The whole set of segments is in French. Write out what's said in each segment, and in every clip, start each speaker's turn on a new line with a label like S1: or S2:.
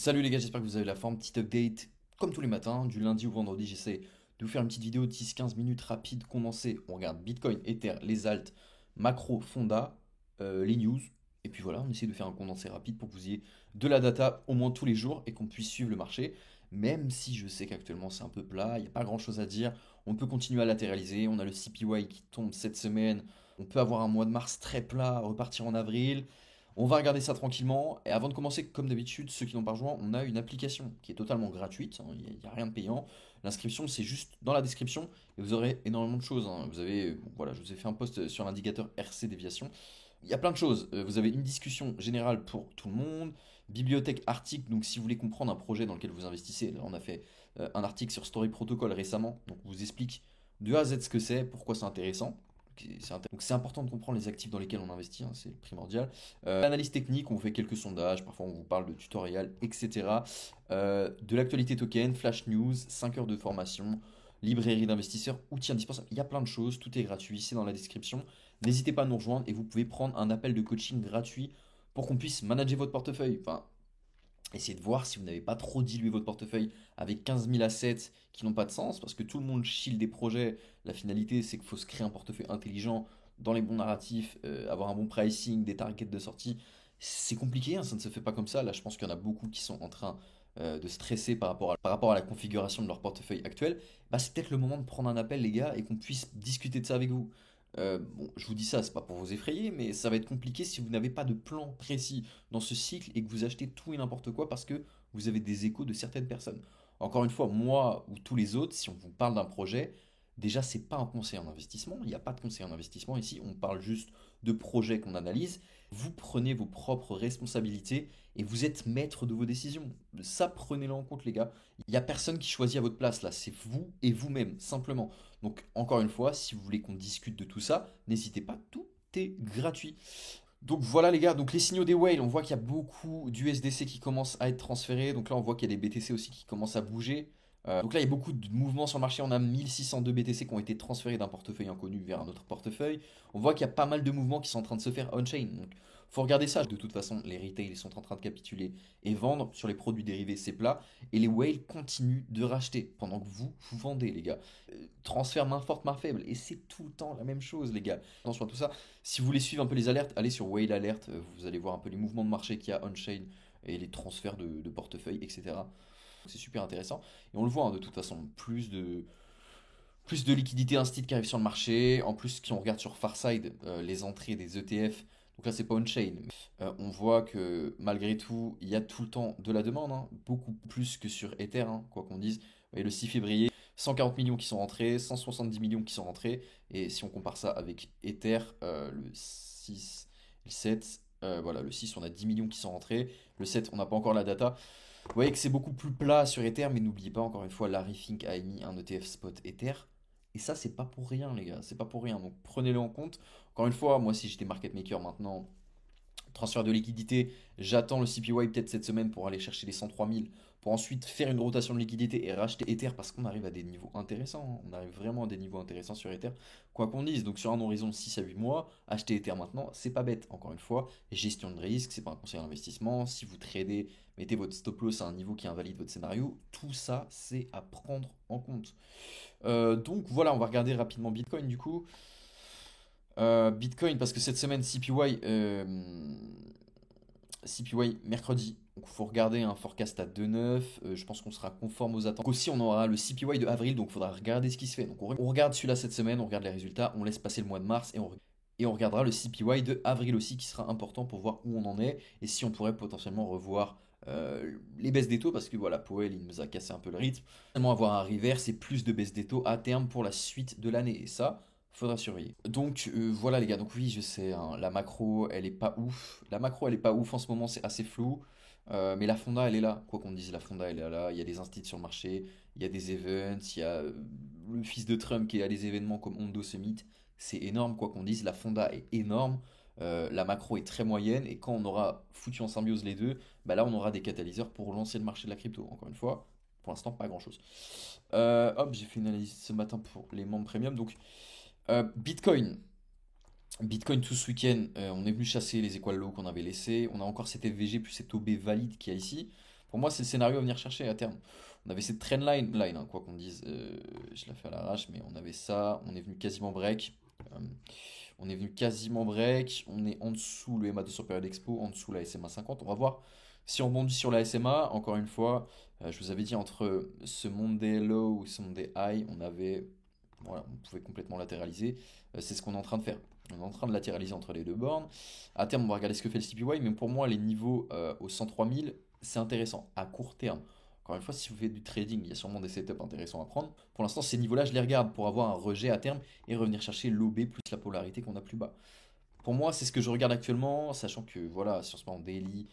S1: Salut les gars, j'espère que vous avez la forme. Petite update, comme tous les matins, du lundi au vendredi, j'essaie de vous faire une petite vidéo de 10-15 minutes rapide, condensée. On regarde Bitcoin, Ether, les alts, macro, fonda, les news. Et puis voilà, on essaie de faire un condensé rapide pour que vous ayez de la data au moins tous les jours et qu'on puisse suivre le marché. Même si je sais qu'actuellement c'est un peu plat, il n'y a pas grand chose à dire. On peut continuer à latéraliser. On a le CPY qui tombe cette semaine. On peut avoir un mois de mars très plat, repartir en avril. On va regarder ça tranquillement. Et avant de commencer, comme d'habitude, ceux qui n'ont pas rejoint, on a une application qui est totalement gratuite, hein, il n'y a rien de payant. L'inscription, c'est juste dans la description et vous aurez énormément de choses, hein. Vous avez, bon, voilà, je vous ai fait un post sur l'indicateur RC déviation. Il y a plein de choses. Vous avez une discussion générale pour tout le monde, bibliothèque, article. Donc, si vous voulez comprendre un projet dans lequel vous investissez, là, on a fait un article sur Story Protocol récemment. Donc, on vous explique de A à Z ce que c'est, pourquoi c'est intéressant. Donc c'est important de comprendre les actifs dans lesquels on investit, hein, c'est primordial. Analyse technique, on fait quelques sondages, parfois on vous parle de tutoriels, etc. De l'actualité token, flash news, 5 heures de formation, librairie d'investisseurs, outils indispensables. Il y a plein de choses, tout est gratuit, c'est dans la description. N'hésitez pas à nous rejoindre et vous pouvez prendre un appel de coaching gratuit pour qu'on puisse manager votre portefeuille. Enfin, essayez de voir si vous n'avez pas trop dilué votre portefeuille avec 15 000 assets qui n'ont pas de sens, parce que tout le monde shield des projets. La finalité, c'est qu'il faut se créer un portefeuille intelligent, dans les bons narratifs, avoir un bon pricing, des targets de sortie. C'est compliqué, hein, ça ne se fait pas comme ça. Là, je pense qu'il y en a beaucoup qui sont en train de stresser par rapport à la configuration de leur portefeuille actuel. Bah, c'est peut-être le moment de prendre un appel, les gars, et qu'on puisse discuter de ça avec vous. Bon, je vous dis ça, c'est pas pour vous effrayer, mais ça va être compliqué si vous n'avez pas de plan précis dans ce cycle et que vous achetez tout et n'importe quoi parce que vous avez des échos de certaines personnes. Encore une fois, moi ou tous les autres, si on vous parle d'un projet, déjà c'est pas un conseil en investissement, il n'y a pas de conseil en investissement ici, on parle juste de projets qu'on analyse. Vous prenez vos propres responsabilités et vous êtes maître de vos décisions. Ça, prenez-le en compte, les gars. Il n'y a personne qui choisit à votre place là, c'est vous et vous-même, simplement. Donc, encore une fois, si vous voulez qu'on discute de tout ça, n'hésitez pas, tout est gratuit. Donc voilà les gars, donc les signaux des whales, on voit qu'il y a beaucoup d'USDC qui commencent à être transférés. Donc là on voit qu'il y a des BTC aussi qui commencent à bouger. Donc là il y a beaucoup de mouvements sur le marché. On a 1602 BTC qui ont été transférés d'un portefeuille inconnu vers un autre portefeuille. On voit qu'il y a pas mal de mouvements qui sont en train de se faire on-chain. Donc faut regarder ça. De toute façon, les retails ils sont en train de capituler et vendre sur les produits dérivés, c'est plat. Et les whales continuent de racheter pendant que vous vendez les gars. Transfert main forte, main faible. Et c'est tout le temps la même chose les gars. Attention à tout ça. Si vous voulez suivre un peu les alertes, allez sur Whale Alert, vous allez voir un peu les mouvements de marché qu'il y a on-chain et les transferts de portefeuille, etc. C'est super intéressant. Et on le voit, hein, de toute façon, plus de liquidités instit qui arrivent sur le marché. En plus, si on regarde sur Farside, les entrées des ETF, donc là c'est pas on-chain, on voit que malgré tout, il y a tout le temps de la demande, hein, beaucoup plus que sur Ether, hein, quoi qu'on dise. Vous voyez, le 6 février, 140 millions qui sont rentrés, 170 millions qui sont rentrés. Et si on compare ça avec Ether, le 6, le 7, voilà, le 6 on a 10 millions qui sont rentrés. Le 7 on n'a pas encore la data. Vous voyez que c'est beaucoup plus plat sur Ether, mais n'oubliez pas, encore une fois, Larry Fink a émis un ETF spot Ether. Et ça, c'est pas pour rien, les gars, c'est pas pour rien. Donc prenez-le en compte. Encore une fois, moi, si j'étais market maker maintenant, transfert de liquidité, j'attends le CPY peut-être cette semaine pour aller chercher les 103 000, pour ensuite faire une rotation de liquidité et racheter Ether parce qu'on arrive à des niveaux intéressants, hein. On arrive vraiment à des niveaux intéressants sur Ether, quoi qu'on dise. Donc sur un horizon de 6 à 8 mois, acheter Ether maintenant, c'est pas bête. Encore une fois, gestion de risque, c'est pas un conseil d'investissement. Si vous tradez, mettez votre stop loss à un niveau qui invalide votre scénario. Tout ça, c'est à prendre en compte. Donc voilà, on va regarder rapidement Bitcoin du coup. Bitcoin, parce que cette semaine, CPY mercredi. Donc il faut regarder un forecast à 2,9. Je pense qu'on sera conforme aux attentes. Aussi, on aura le CPY de avril, donc il faudra regarder ce qui se fait. Donc on regarde celui-là cette semaine, on regarde les résultats, on laisse passer le mois de mars et on regardera le CPY de avril aussi qui sera important pour voir où on en est et si on pourrait potentiellement revoir les baisses des taux parce que voilà, Powell il nous a cassé un peu le rythme. Seulement avoir un reverse et plus de baisses des taux à terme pour la suite de l'année. Et ça, faudra surveiller. Donc voilà les gars, donc oui je sais, hein, la macro elle est pas ouf. La macro elle est pas ouf en ce moment, c'est assez flou. Mais la fonda elle est là, quoi qu'on dise, la fonda elle est là. Il y a des instituts sur le marché, il y a des events, il y a le fils de Trump qui est à des événements comme Hondo Summit. C'est énorme, quoi qu'on dise, la fonda est énorme. La macro est très moyenne et quand on aura foutu en symbiose les deux, bah là on aura des catalyseurs pour lancer le marché de la crypto. Encore une fois, pour l'instant pas grand chose. Hop, j'ai fait une analyse ce matin pour les membres premium. Donc Bitcoin. Bitcoin tout ce week-end, on est venu chasser les équal low qu'on avait laissés. On a encore cet FVG plus cet OB valide qu'il y a ici. Pour moi, c'est le scénario à venir chercher à terme. On avait cette trendline, hein, quoi qu'on dise, je la fais à l'arrache, mais on avait ça, on est venu quasiment break. Euh, on est venu quasiment break, on est en dessous le EMA 200 période expo, en dessous la SMA 50. On va voir si on bondit sur la SMA. Encore une fois, je vous avais dit entre ce Monday low ou ce Monday high, voilà, on pouvait complètement latéraliser. C'est ce qu'on est en train de faire. On est en train de latéraliser entre les deux bornes. À terme, on va regarder ce que fait le CPY, mais pour moi, les niveaux au 103 000, c'est intéressant. À court terme, encore une fois, si vous faites du trading, il y a sûrement des setups intéressants à prendre. Pour l'instant, ces niveaux-là, je les regarde pour avoir un rejet à terme et revenir chercher l'OB plus la polarité qu'on a plus bas. Pour moi, c'est ce que je regarde actuellement, sachant que voilà, sur ce moment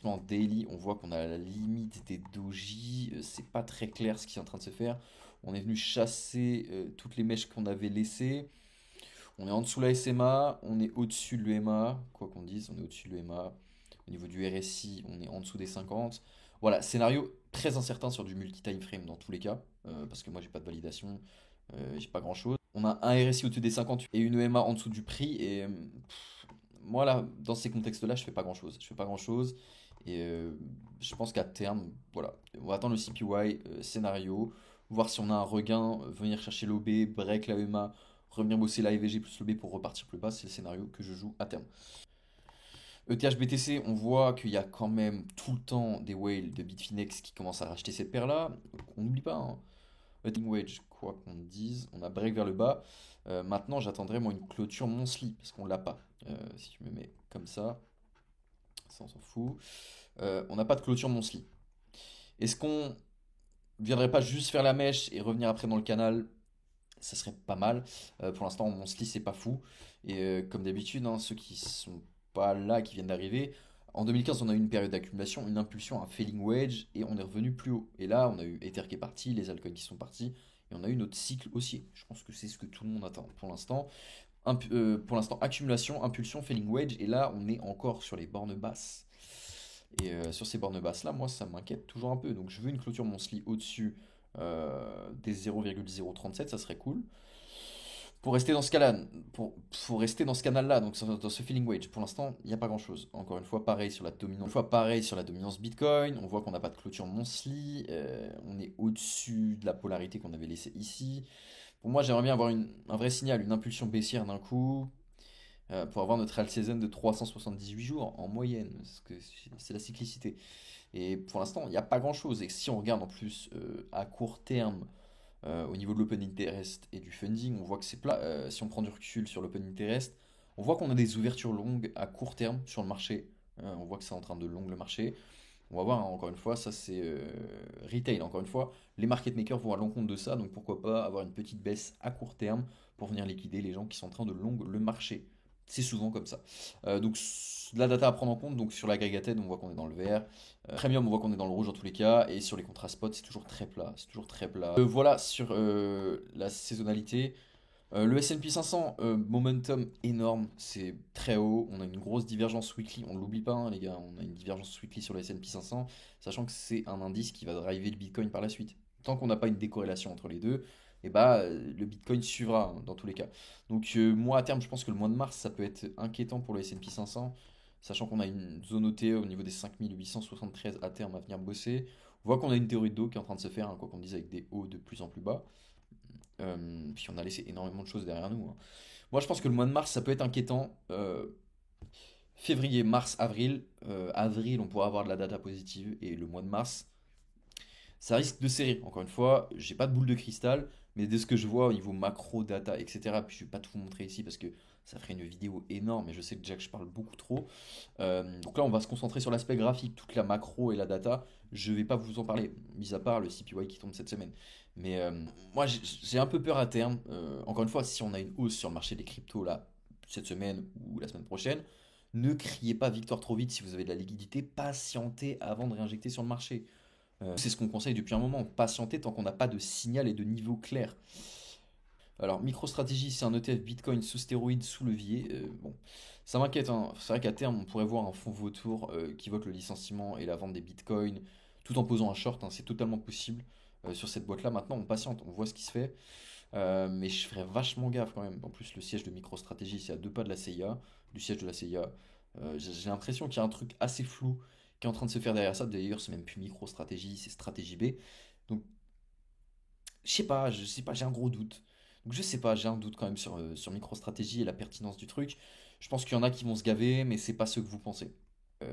S1: en daily, on voit qu'on a la limite des doji, c'est pas très clair ce qui est en train de se faire. On est venu chasser toutes les mèches qu'on avait laissées. On est en dessous de la SMA, on est au-dessus de l'EMA, quoi qu'on dise, on est au-dessus de l'EMA. Au niveau du RSI, on est en dessous des 50. Voilà, scénario très incertain sur du multi-time frame dans tous les cas, parce que moi j'ai pas de validation, j'ai pas grand-chose. On a un RSI au-dessus des 50 et une EMA en dessous du prix, et moi là, dans ces contextes-là, je fais pas grand-chose. Je fais pas grand-chose, et je pense qu'à terme, voilà, on va attendre le CPY scénario, voir si on a un regain, venir chercher l'OB, break la EMA, revenir bosser la EVG plus l'OB pour repartir plus bas, c'est le scénario que je joue à terme. ETH BTC, on voit qu'il y a quand même tout le temps des whales de Bitfinex qui commencent à racheter cette paire-là. On n'oublie pas, hein. Cutting wedge, quoi qu'on dise, on a break vers le bas. Maintenant, j'attendrai moi une clôture monthly parce qu'on l'a pas. Si tu me mets comme ça on s'en fout. On n'a pas de clôture monthly. Est-ce qu'on viendrait pas juste faire la mèche et revenir après dans le canal? Ça serait pas mal. Pour l'instant, mon sli, c'est pas fou. Et comme d'habitude, hein, ceux qui sont pas là, qui viennent d'arriver, en 2015, on a eu une période d'accumulation, une impulsion, un failing wedge, et on est revenu plus haut. Et là, on a eu Ether qui est parti, les altcoins qui sont partis, et on a eu notre cycle haussier. Je pense que c'est ce que tout le monde attend pour l'instant. Pour l'instant, accumulation, impulsion, failing wedge, et là, on est encore sur les bornes basses. Et sur ces bornes basses là, moi ça m'inquiète toujours un peu. Donc je veux une clôture monthly au-dessus des 0,037, ça serait cool. Pour rester dans ce cas-là, pour rester dans ce canal-là, donc dans ce feeling wage, pour l'instant, il n'y a pas grand-chose. Encore une fois, pareil sur la dominance, Bitcoin. On voit qu'on n'a pas de clôture monthly. On est au-dessus de la polarité qu'on avait laissée ici. Pour moi, j'aimerais bien avoir un vrai signal, une impulsion baissière d'un coup, pour avoir notre alt season de 378 jours en moyenne, parce que c'est la cyclicité. Et pour l'instant, il n'y a pas grand-chose. Et si on regarde en plus à court terme, au niveau de l'open interest et du funding, on voit que c'est plat. Si on prend du recul sur l'open interest, on voit qu'on a des ouvertures longues à court terme sur le marché. On voit que c'est en train de long le marché. On va voir, hein, encore une fois, ça c'est retail. Encore une fois, les market makers vont à l'encontre de ça, donc pourquoi pas avoir une petite baisse à court terme pour venir liquider les gens qui sont en train de long le marché. C'est souvent comme ça. Donc la data à prendre en compte, donc sur l'aggregated, on voit qu'on est dans le vert. Premium, on voit qu'on est dans le rouge dans tous les cas. Et sur les contrats spot, c'est toujours très plat. C'est toujours très plat. Voilà sur la saisonnalité. Le S&P 500, momentum énorme, c'est très haut. On a une grosse divergence weekly, on ne l'oublie pas, hein, les gars. On a une divergence weekly sur le S&P 500, sachant que c'est un indice qui va driver le Bitcoin par la suite. Tant qu'on n'a pas une décorrélation entre les deux, et bah, le Bitcoin suivra, hein, dans tous les cas. Donc moi à terme, je pense que le mois de mars, ça peut être inquiétant pour le S&P 500, sachant qu'on a une zone OTE au niveau des 5873 à terme à venir bosser. On voit qu'on a une théorie de dos qui est en train de se faire, hein, quoi qu'on dise, avec des hauts de plus en plus bas. Puis on a laissé énormément de choses derrière nous, hein. Moi, je pense que le mois de mars, ça peut être inquiétant. Février, mars, avril. Avril, on pourra avoir de la data positive. Et le mois de mars, ça risque de serrer. Encore une fois, j'ai pas de boule de cristal, mais de ce que je vois au niveau macro, data, etc. Puis je vais pas tout vous montrer ici parce que ça ferait une vidéo énorme et je sais déjà que je parle beaucoup trop. Donc là, on va se concentrer sur l'aspect graphique, toute la macro et la data. Je vais pas vous en parler, mis à part le CPY qui tombe cette semaine. Mais moi, j'ai un peu peur à terme. Encore une fois, si on a une hausse sur le marché des cryptos là, cette semaine ou la semaine prochaine, ne criez pas victoire trop vite si vous avez de la liquidité. Patientez avant de réinjecter sur le marché. C'est ce qu'on conseille depuis un moment, patienter tant qu'on n'a pas de signal et de niveau clair. Alors, MicroStrategy, c'est un ETF Bitcoin sous stéroïdes, sous levier. Bon, ça m'inquiète, hein. C'est vrai qu'à terme, on pourrait voir un fonds vautour qui vote le licenciement et la vente des Bitcoins tout en posant un short, hein. C'est totalement possible sur cette boîte-là. Maintenant, on patiente, on voit ce qui se fait. Mais je ferais vachement gaffe quand même. En plus, le siège de MicroStrategy, c'est à deux pas de la CIA, du siège de la CIA. J'ai l'impression qu'il y a un truc assez flou qui est en train de se faire derrière ça. D'ailleurs, c'est même plus micro-stratégie, c'est stratégie B. Donc, je sais pas, j'ai un gros doute. Donc, je sais pas, j'ai un doute quand même sur MicroStratégie et la pertinence du truc. Je pense qu'il y en a qui vont se gaver, mais c'est pas ce que vous pensez.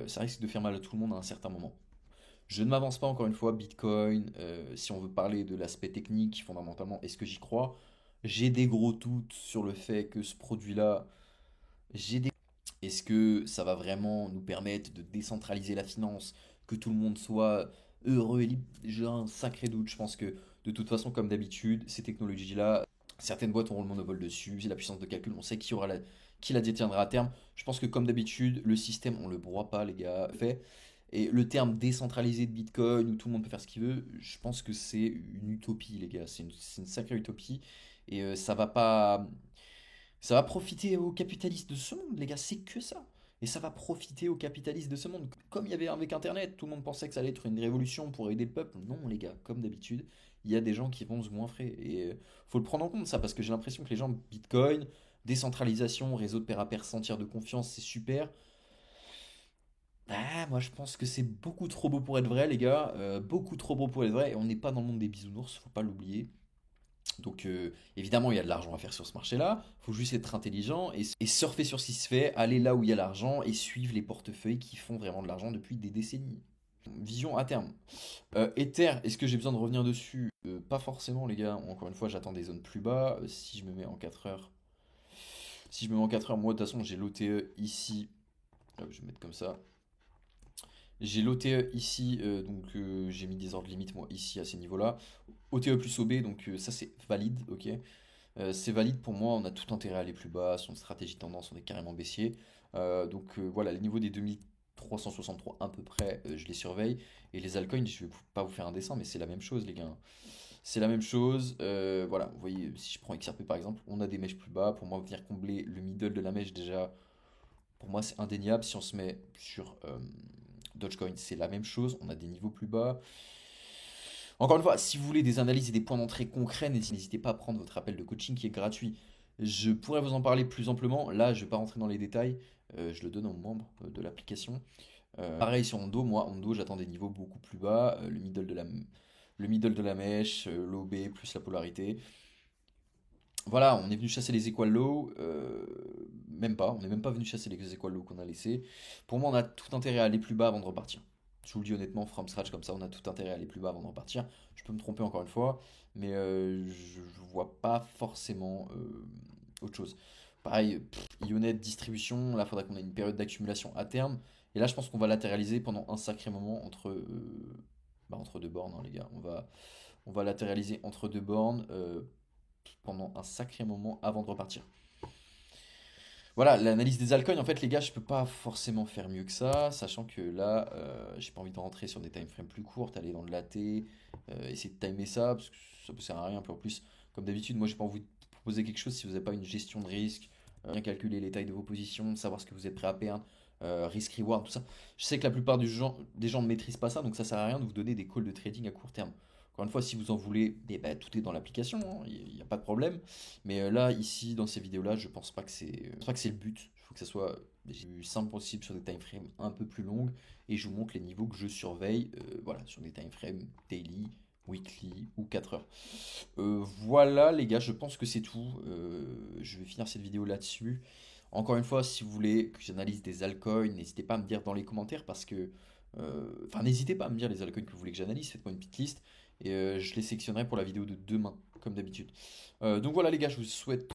S1: Ça risque de faire mal à tout le monde à un certain moment. Je ne m'avance pas encore une fois, Bitcoin, si on veut parler de l'aspect technique, fondamentalement, est-ce que j'y crois? J'ai des gros doutes sur le fait que ce produit-là, j'ai des... Est-ce que ça va vraiment nous permettre de décentraliser la finance, que tout le monde soit heureux et libre? J'ai un sacré doute. Je pense que de toute façon, comme d'habitude, ces technologies-là, certaines boîtes auront le monopole dessus. C'est la puissance de calcul, on sait qui la détiendra à terme. Je pense que comme d'habitude, le système, on le broie pas, les gars, fait. Et le terme décentralisé de Bitcoin, où tout le monde peut faire ce qu'il veut, je pense que c'est une utopie, les gars. C'est une sacrée utopie. Et ça va profiter aux capitalistes de ce monde, les gars, c'est que ça. Et ça va profiter aux capitalistes de ce monde. Comme il y avait avec Internet, tout le monde pensait que ça allait être une révolution pour aider le peuple. Non, les gars, comme d'habitude, il y a des gens qui vont se goinfrer. Et faut le prendre en compte, ça, parce que j'ai l'impression que les gens, Bitcoin, décentralisation, réseau de pair à pair, sentir de confiance, c'est super. Ah, moi je pense que c'est beaucoup trop beau pour être vrai, les gars. Beaucoup trop beau pour être vrai. Et on n'est pas dans le monde des bisounours, faut pas l'oublier. Donc évidemment, il y a de l'argent à faire sur ce marché-là. Il faut juste être intelligent et surfer sur ce qui se fait, aller là où il y a l'argent et suivre les portefeuilles qui font vraiment de l'argent depuis des décennies. Vision à terme. Ether, est-ce que j'ai besoin de revenir dessus? Pas forcément, les gars. Encore une fois, j'attends des zones plus bas. Si je me mets en 4 heures. Si je me mets en 4 heures, moi de toute façon, j'ai l'OTE ici. Hop, je vais mettre comme ça. J'ai l'OTE ici, donc j'ai mis des ordres limites moi ici à ces niveaux-là. OTE plus OB, donc ça c'est valide, ok. C'est valide pour moi, on a tout intérêt à aller plus bas, son stratégie tendance, on est carrément baissier. Donc voilà, les niveaux des 2363 à peu près, je les surveille. Et les altcoins, je vais pas vous faire un dessin, mais c'est la même chose les gars. C'est la même chose. Voilà, vous voyez, si je prends XRP par exemple, on a des mèches plus bas. Pour moi, venir combler le middle de la mèche déjà, pour moi c'est indéniable. Si on se met sur Dogecoin, c'est la même chose, on a des niveaux plus bas. Encore une fois, si vous voulez des analyses et des points d'entrée concrets, n'hésitez pas à prendre votre appel de coaching qui est gratuit. Je pourrais vous en parler plus amplement. Là, je ne vais pas rentrer dans les détails. Je le donne aux membres de l'application. Pareil sur Ondo, moi, Ondo, j'attends des niveaux beaucoup plus bas. Le middle de la mèche, l'OB plus la polarité. Voilà, on est venu chasser les equal low. Même pas, on n'est même pas venu chasser les equal low qu'on a laissés. Pour moi, on a tout intérêt à aller plus bas avant de repartir. Je vous le dis honnêtement, from scratch comme ça, on a tout intérêt à aller plus bas avant de repartir. Je peux me tromper encore une fois, mais je vois pas forcément autre chose. Pareil, Ionet distribution, là, il faudra qu'on ait une période d'accumulation à terme. Et là, je pense qu'on va latéraliser pendant un sacré moment entre deux bornes, hein, les gars. On va latéraliser entre deux bornes pendant un sacré moment avant de repartir. Voilà, l'analyse des altcoins, en fait, les gars, je peux pas forcément faire mieux que ça, sachant que là, j'ai pas envie de rentrer sur des timeframes plus courtes, aller dans le laté, essayer de timer ça, parce que ça ne sert à rien. Puis en plus, comme d'habitude, moi, j'ai pas envie de proposer quelque chose si vous n'avez pas une gestion de risque, bien calculer les tailles de vos positions, savoir ce que vous êtes prêt à perdre, risk-reward, tout ça. Je sais que la plupart des gens ne maîtrisent pas ça, donc ça sert à rien de vous donner des calls de trading à court terme. Encore une fois, si vous en voulez, eh ben, tout est dans l'application, hein, il n'y a pas de problème. Mais là, ici, dans ces vidéos-là, je pense pas que c'est le but. Il faut que ça soit le plus simple possible sur des timeframes un peu plus longues. Et je vous montre les niveaux que je surveille voilà, sur des timeframes daily, weekly ou 4 heures. Voilà, les gars, je pense que c'est tout. Je vais finir cette vidéo là-dessus. Encore une fois, si vous voulez que j'analyse des altcoins, n'hésitez pas à me dire dans les commentaires parce que. Enfin, n'hésitez pas à me dire les altcoins que vous voulez que j'analyse. Faites-moi une petite liste et je les sélectionnerai pour la vidéo de demain, comme d'habitude. Donc voilà, les gars, je vous souhaite